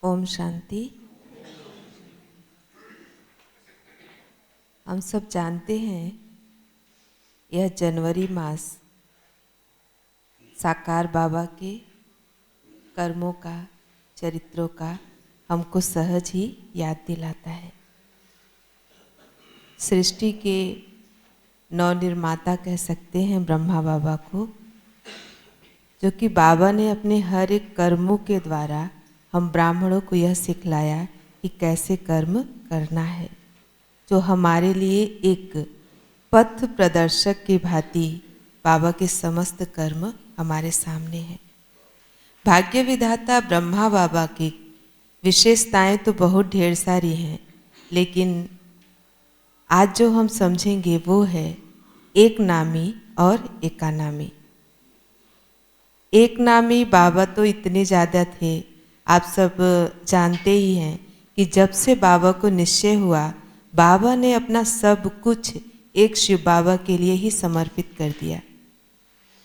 ओम शांति। हम सब जानते हैं यह जनवरी मास साकार बाबा के कर्मों का, चरित्रों का हमको सहज ही याद दिलाता है। सृष्टि के नवनिर्माता कह सकते हैं ब्रह्मा बाबा को, जो कि बाबा ने अपने हर एक कर्मों के द्वारा हम ब्राह्मणों को यह सिखलाया कि कैसे कर्म करना है, जो हमारे लिए एक पथ प्रदर्शक की भांति बाबा के समस्त कर्म हमारे सामने हैं। भाग्य विधाता ब्रह्मा बाबा की विशेषताएं तो बहुत ढेर सारी हैं, लेकिन आज जो हम समझेंगे वो है एक नामी और एकानामी। एक नामी बाबा तो इतने ज़्यादा थे, आप सब जानते ही हैं कि जब से बाबा को निश्चय हुआ, बाबा ने अपना सब कुछ एक शिव बाबा के लिए ही समर्पित कर दिया।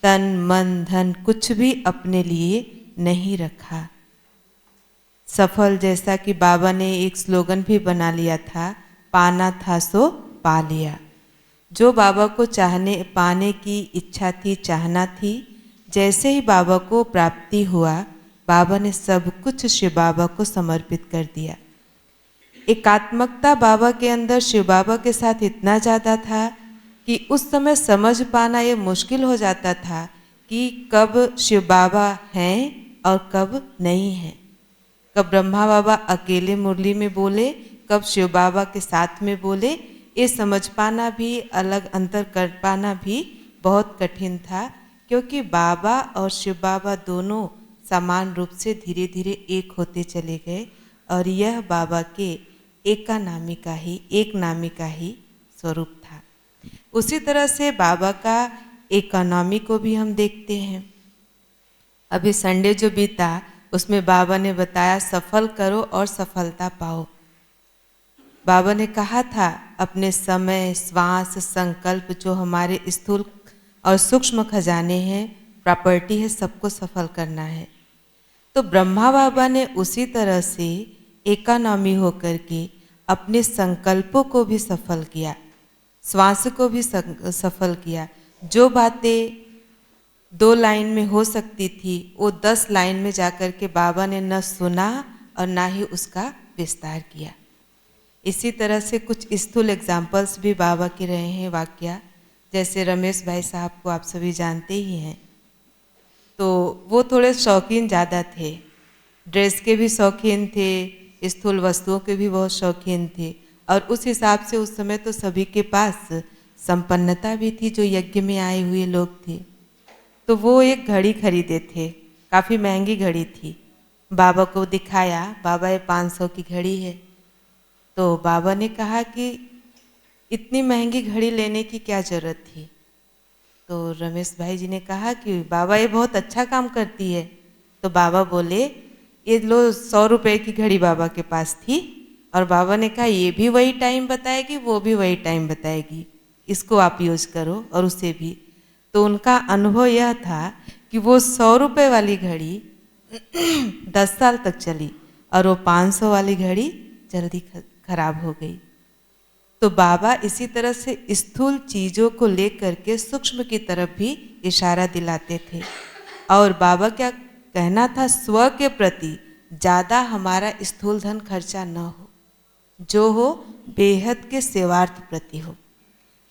तन मन धन कुछ भी अपने लिए नहीं रखा। सफल, जैसा कि बाबा ने एक स्लोगन भी बना लिया था, पाना था सो पा लिया। जो बाबा को पाने की इच्छा थी, चाहना थी, जैसे ही बाबा को प्राप्ति हुआ, बाबा ने सब कुछ शिव बाबा को समर्पित कर दिया। एकात्मकता बाबा के अंदर शिव बाबा के साथ इतना ज़्यादा था कि उस समय समझ पाना ये मुश्किल हो जाता था कि कब शिव बाबा हैं और कब नहीं हैं। कब ब्रह्मा बाबा अकेले मुरली में बोले, कब शिव बाबा के साथ में बोले, ये समझ पाना भी, अलग अंतर कर पाना भी बहुत कठिन था, क्योंकि बाबा और शिव बाबा दोनों समान रूप से धीरे धीरे एक होते चले गए और यह बाबा के एक नामी का ही स्वरूप था। उसी तरह से बाबा का इकोनॉमी को भी हम देखते हैं। अभी संडे जो बीता उसमें बाबा ने बताया सफल करो और सफलता पाओ। बाबा ने कहा था अपने समय, श्वास, संकल्प, जो हमारे स्थूल और सूक्ष्म खजाने हैं, प्रॉपर्टी है, सबको सफल करना है। तो ब्रह्मा बाबा ने उसी तरह से इकोनॉमी होकर के अपने संकल्पों को भी सफल किया, श्वास को भी सफल किया। जो बातें 2 लाइन में हो सकती थी, वो 10 लाइन में जाकर के बाबा ने न सुना और ना ही उसका विस्तार किया। इसी तरह से कुछ स्थूल एग्जाम्पल्स भी बाबा के रहे हैं वाक्य, जैसे रमेश भाई साहब को आप सभी जानते ही हैं। तो वो थोड़े शौकीन ज़्यादा थे, ड्रेस के भी शौकीन थे, स्थूल वस्तुओं के भी बहुत शौकीन थे, और उस हिसाब से उस समय तो सभी के पास संपन्नता भी थी, जो यज्ञ में आए हुए लोग थे। तो वो एक घड़ी खरीदे थे, काफ़ी महंगी घड़ी थी। बाबा को दिखाया, बाबा ये 500 की घड़ी है। तो बाबा ने कहा कि इतनी महंगी घड़ी लेने की क्या ज़रूरत थी। तो रमेश भाई जी ने कहा कि बाबा ये बहुत अच्छा काम करती है। तो बाबा बोले ये लो, 100 रुपये की घड़ी बाबा के पास थी, और बाबा ने कहा ये भी वही टाइम बताएगी, वो भी वही टाइम बताएगी, इसको आप यूज करो, और उसे भी। तो उनका अनुभव यह था कि वो 100 रुपये वाली घड़ी 10 साल तक चली और वो 500 वाली घड़ी जल्दी खराब हो गई। तो बाबा इसी तरह से स्थूल चीज़ों को लेकर के सूक्ष्म की तरफ भी इशारा दिलाते थे। और बाबा क्या कहना था, स्व के प्रति ज़्यादा हमारा स्थूल धन खर्चा न हो, जो हो बेहद के सेवार्थ प्रति हो।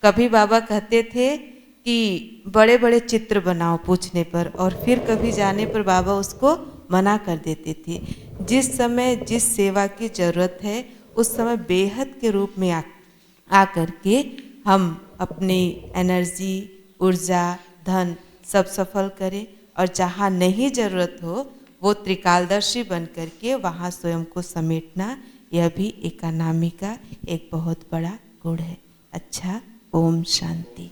कभी बाबा कहते थे कि बड़े बड़े चित्र बनाओ पूछने पर, और फिर कभी जाने पर बाबा उसको मना कर देते थे। जिस समय जिस सेवा की ज़रूरत है उस समय बेहद के रूप में आकर के हम अपनी एनर्जी, ऊर्जा, धन सब सफल करें, और जहाँ नहीं ज़रूरत हो वो त्रिकालदर्शी बन करके वहाँ स्वयं को समेटना, यह भी इकोनॉमी का एक बहुत बड़ा गुण है। अच्छा, ओम शांति।